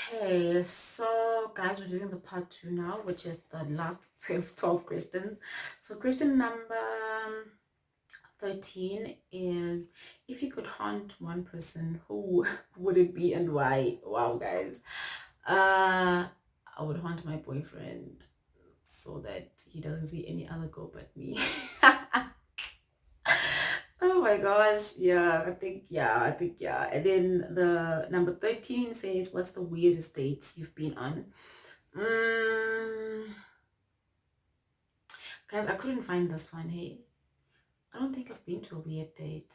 Okay, so guys, we're doing the part 2 now, which is the last 12 questions. So question number 13 is, if you could haunt one person, who would it be and why? Wow, guys. I would haunt my boyfriend so that he doesn't see any other girl but me. Oh my gosh, yeah, I think, yeah. And then the number 13 says, what's the weirdest date you've been on? Mm, guys, I couldn't find this one. Hey, I don't think I've been to a weird date.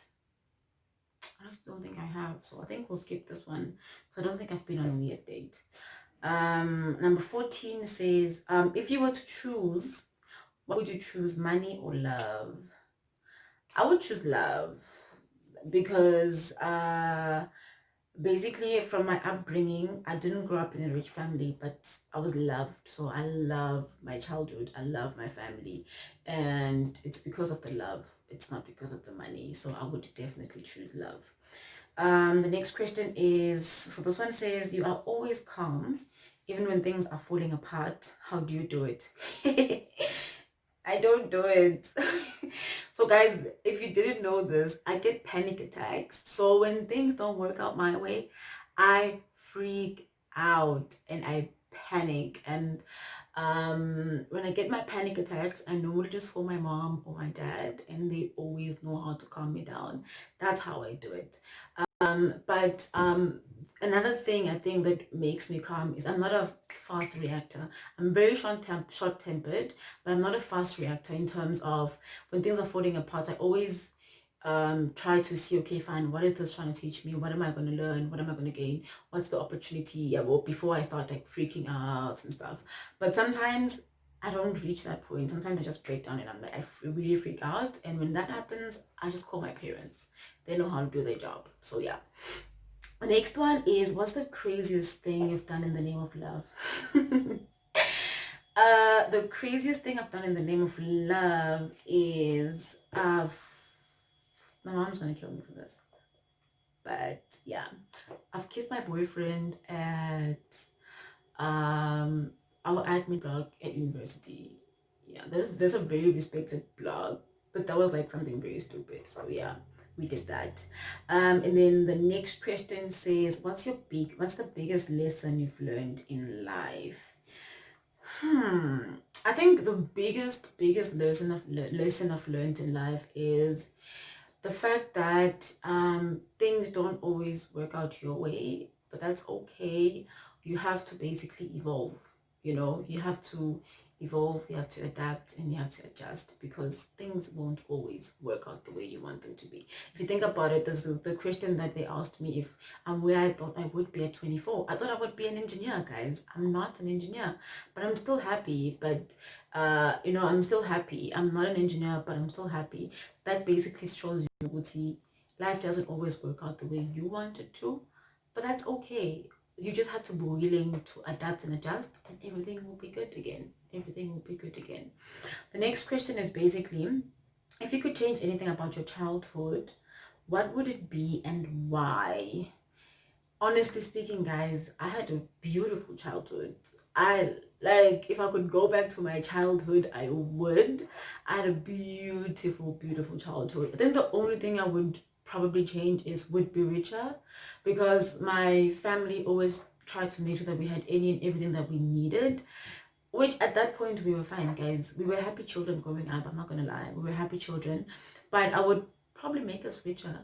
I don't think I have. So I think we'll skip this one. So I don't think I've been on a weird date. Number 14 says, if you were to choose, what would you choose, money or love? I would choose love because basically from my upbringing, I didn't grow up in a rich family, but I was loved. So I love my childhood, I love my family, and it's because of the love, it's not because of the money. So I would definitely choose love. The next question is, so this one says, you are always calm even when things are falling apart. How do you do it? I don't do it. So guys, if you didn't know this, I get panic attacks. So when things don't work out my way, I freak out and I panic. And when I get my panic attacks, I normally just call my mom or my dad, and they always know how to calm me down. That's how I do it. But another thing I think that makes me calm is I'm not a fast reactor. I'm very short-tempered, but I'm not a fast reactor in terms of when things are falling apart. I always try to see, okay, fine, what is this trying to teach me? What am I going to learn? What am I going to gain? What's the opportunity? Yeah, well, before I start like freaking out and stuff. But sometimes I don't reach that point. Sometimes I just break down and I'm like, really freak out. And when that happens, I just call my parents. They know how to do their job. So yeah. The next one is, what's the craziest thing you've done in the name of love? The craziest thing I've done in the name of love is my mom's gonna kill me for this. But yeah, I've kissed my boyfriend at our admin blog at university. Yeah, there's a very respected blog, but that was like something very stupid. So yeah, we did that. And then the next question says, what's the biggest lesson you've learned in life? I think the biggest lesson I've learned in life is the fact that things don't always work out your way, but that's okay. You have to basically evolve. You have to evolve, you have to adapt, and you have to adjust, because things won't always work out the way you want them to be. If you think about it, there's the question that they asked me, if I'm where I thought I would be at 24. I thought I would be an engineer, guys. I'm not an engineer, but I'm still happy. But I'm still happy. I'm not an engineer, but I'm still happy. That basically shows you, Guti, life doesn't always work out the way you want it to, but that's okay. You just have to be willing to adapt and adjust, and everything will be good again. Everything will be good again. The next question is basically, if you could change anything about your childhood, what would it be and why? Honestly speaking, guys, I had a beautiful childhood. I like, if I could go back to my childhood, I would. I had a beautiful childhood. I think the only thing I would probably change is would be richer, because my family always tried to make sure that we had any and everything that we needed, which at that point we were fine, guys. We were happy children growing up. I'm not gonna lie, we were happy children, but I would probably make us richer,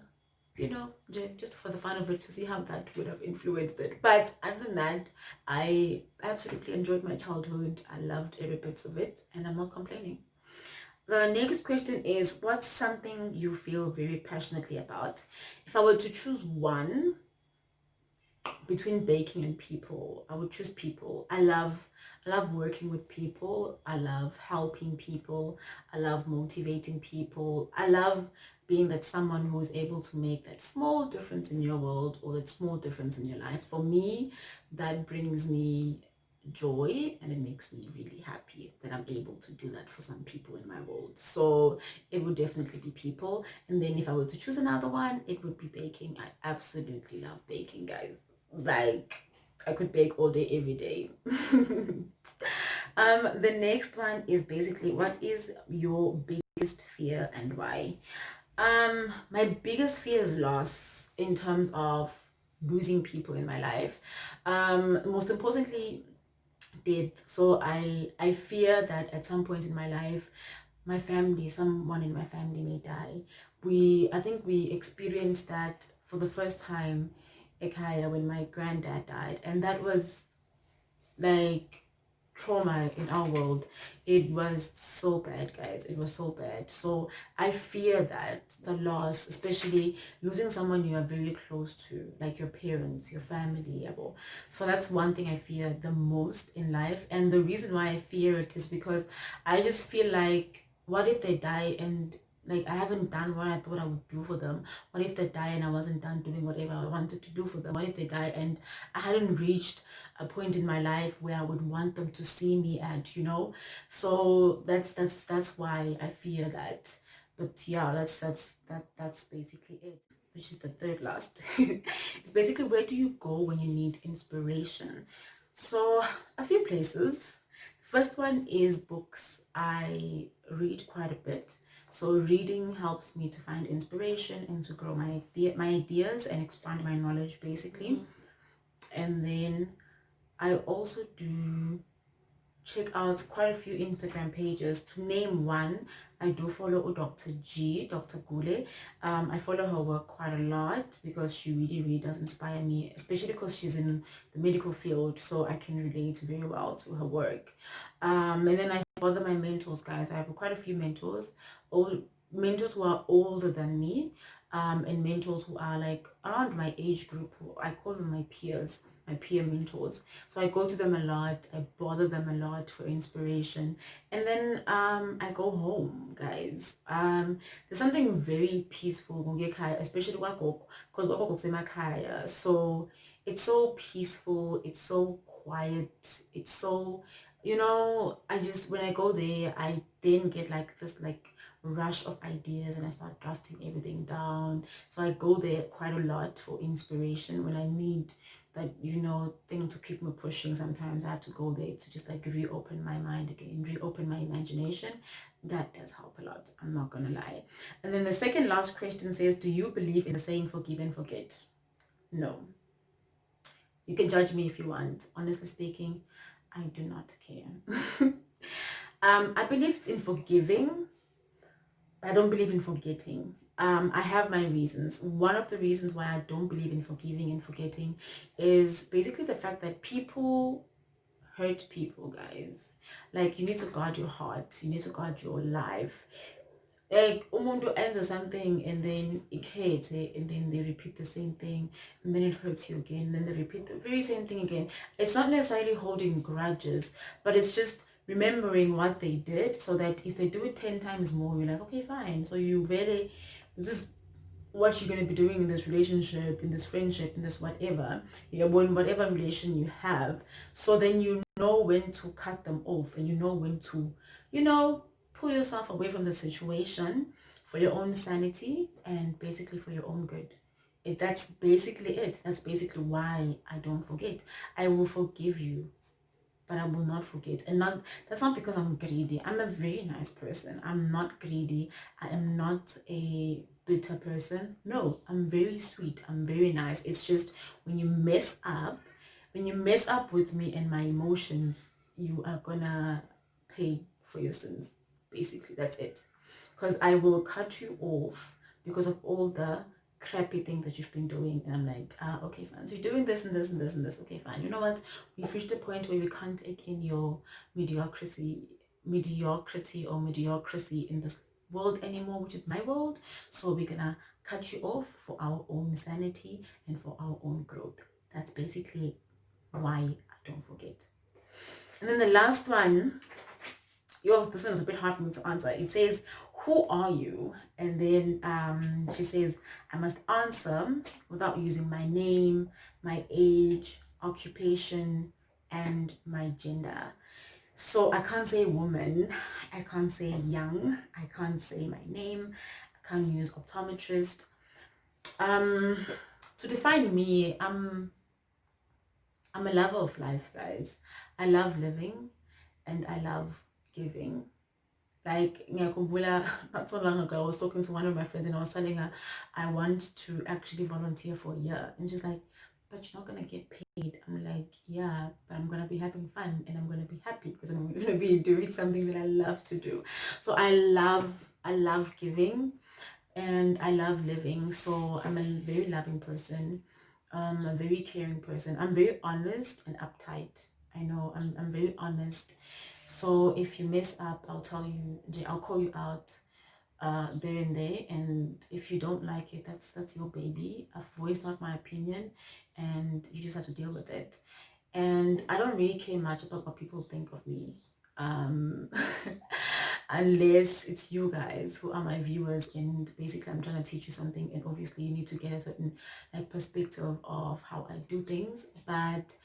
just for the fun of it, to see how that would have influenced it. But other than that, I absolutely enjoyed my childhood. I loved every bit of it, and I'm not complaining. The next question is, what's something you feel very passionately about? If I were to choose one between baking and people, I would choose people. I love working with people. I love helping people. I love motivating people. I love being that someone who is able to make that small difference in your world, or that small difference in your life. For me, that brings me joy, and it makes me really happy that I'm able to do that for some people in my world. So it would definitely be people. And then if I were to choose another one, it would be baking. I absolutely love baking, guys. Like, I could bake all day, every day. The next one is basically, what is your biggest fear and why? My biggest fear is loss in terms of losing people in my life. Most importantly, death. So I fear that at some point in my life, my family, someone in my family may die. I think we experienced that for the first time, Ekaya, when my granddad died, and that was like trauma in our world. It was so bad, guys. It was so bad. So I fear that the loss, especially losing someone you are very close to, like your parents, your family. So that's one thing I fear the most in life. And the reason why I fear it is because I just feel like, what if they die and like I haven't done what I thought I would do for them? What if they die and I wasn't done doing whatever I wanted to do for them? What if they die and I hadn't reached a point in my life where I would want them to see me at, So that's why I fear that. But yeah, that's basically it, which is the third last. It's basically, where do you go when you need inspiration? So a few places. First one is books. I read quite a bit. So reading helps me to find inspiration and to grow my ideas and expand my knowledge, basically. And then I also do check out quite a few Instagram pages. To name one, I do follow Dr. Dr. Gule. I follow her work quite a lot because she really, really does inspire me, especially because she's in the medical field, so I can relate very well to her work. And then I follow my mentors, guys. I have quite a few mentors, old mentors who are older than me, and mentors who are like around my age group. I call them my peers, my peer mentors. So I go to them a lot, I bother them a lot for inspiration, and then I go home, guys. There's something very peaceful, especially because so it's so peaceful, it's so quiet, it's so, I just, when I go there, I then get like this like rush of ideas and I start drafting everything down. So I go there quite a lot for inspiration when I need that, thing to keep me pushing. Sometimes I have to go there to just like reopen my mind again, reopen my imagination. That does help a lot, I'm not gonna lie. And then the second last question says, do you believe in the saying forgive and forget? No. You can judge me if you want. Honestly speaking, I do not care. I believe in forgiving, but I don't believe in forgetting. I have my reasons. One of the reasons why I don't believe in forgiving and forgetting is basically the fact that people hurt people, guys. Like, you need to guard your heart. You need to guard your life. Like, umuntu ends something and then it hates it, and then they repeat the same thing, and then it hurts you again, and then they repeat the very same thing again. It's not necessarily holding grudges, but it's just remembering what they did, so that if they do it 10 times more, you're like, okay, fine. So you really, this is what you're going to be doing in this relationship, in this friendship, in this whatever, when whatever relation you have. So then you know when to cut them off, and you know when to, pull yourself away from the situation for your own sanity and basically for your own good. That's basically it. That's basically why I don't forget. I will forgive you, but I will not forget. And that's not because I'm greedy. I'm a very nice person. I'm not greedy. I am not a bitter person. No, I'm very sweet. I'm very nice. It's just when you mess up with me and my emotions, you are gonna pay for your sins. Basically, that's it. Because I will cut you off because of all the crappy thing that you've been doing, and I'm like, okay, fine, so you're doing this and this and this and this. Okay, fine, you know what, we've reached a point where we can't take in your mediocrity or mediocrity in this world anymore, which is my world. So we're gonna cut you off for our own sanity and for our own growth. That's basically why I don't forget. And then the last one, this one is a bit hard for me to answer. It says, who are you? And then she says, I must answer without using my name, my age, occupation, and my gender. So I can't say woman, I can't say young, I can't say my name, I can't use optometrist. To define me, I'm a lover of life, guys. I love living and I love giving. Like, ngiyakhumbula not so long ago, I was talking to one of my friends and I was telling her I want to actually volunteer for a year. And she's like, but you're not going to get paid. I'm like, yeah, but I'm going to be having fun and I'm going to be happy because I'm going to be doing something that I love to do. So I love giving and I love living. So I'm a very loving person, a very caring person. I'm very honest and uptight. I know I'm very honest. So if you mess up, I'll tell you, I'll call you out there and there. And if you don't like it, that's your baby. I've voiced out my opinion and you just have to deal with it. And I don't really care much about what people think of me, um unless it's you guys who are my viewers and basically I'm trying to teach you something, and obviously you need to get a certain like perspective of how I do things. But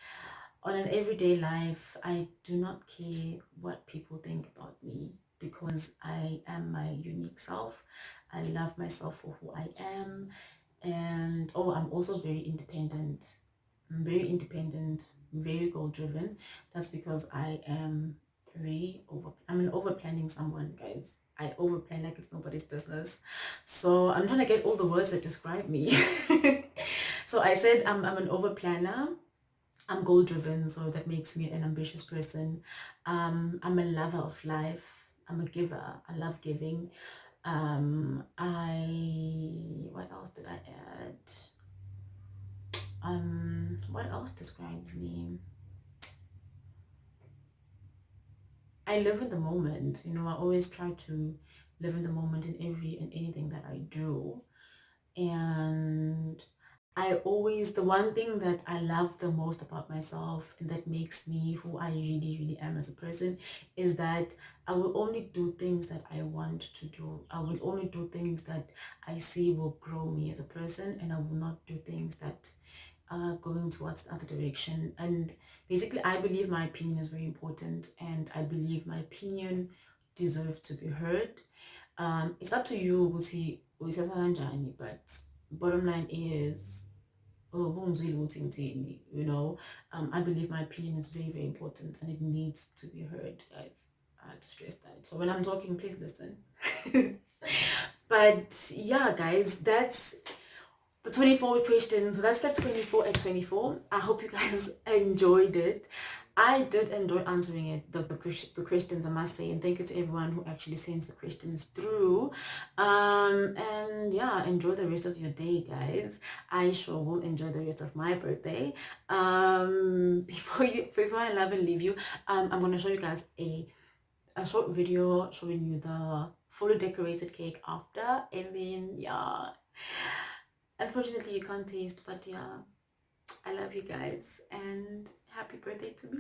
on an everyday life, I do not care what people think about me because I am my unique self. I love myself for who I am. And I'm also very independent. I'm very independent, very goal driven. That's because I am I'm an over planning someone, guys. I over plan like it's nobody's business. So I'm trying to get all the words that describe me. So I said I'm an over planner. I'm goal driven, so that makes me an ambitious person. I'm a lover of life. I'm a giver. I love giving. What else did I add? What else describes me? I live in the moment. I always try to live in the moment in every and anything that I do. And the one thing that I love the most about myself and that makes me who I really, really am as a person is that I will only do things that I want to do. I will only do things that I see will grow me as a person, and I will not do things that are going towards the other direction. And basically, I believe my opinion is very important, and I believe my opinion deserves to be heard. It's up to you ukuthi uyithatha kanjani, but bottom line is, I believe my opinion is very, very important and it needs to be heard, guys. I have to stress that. So when I'm talking, please listen. But yeah, guys, that's the 24 questions. So that's the 24 at 24. I hope you guys enjoyed it. I did enjoy answering it, the questions, I must say, and thank you to everyone who actually sends the questions through. And yeah, enjoy the rest of your day, guys. I sure will enjoy the rest of my birthday. Before I love and leave you, I'm gonna show you guys a short video showing you the fully decorated cake after, and then yeah, unfortunately you can't taste, but yeah, I love you guys and happy birthday to me.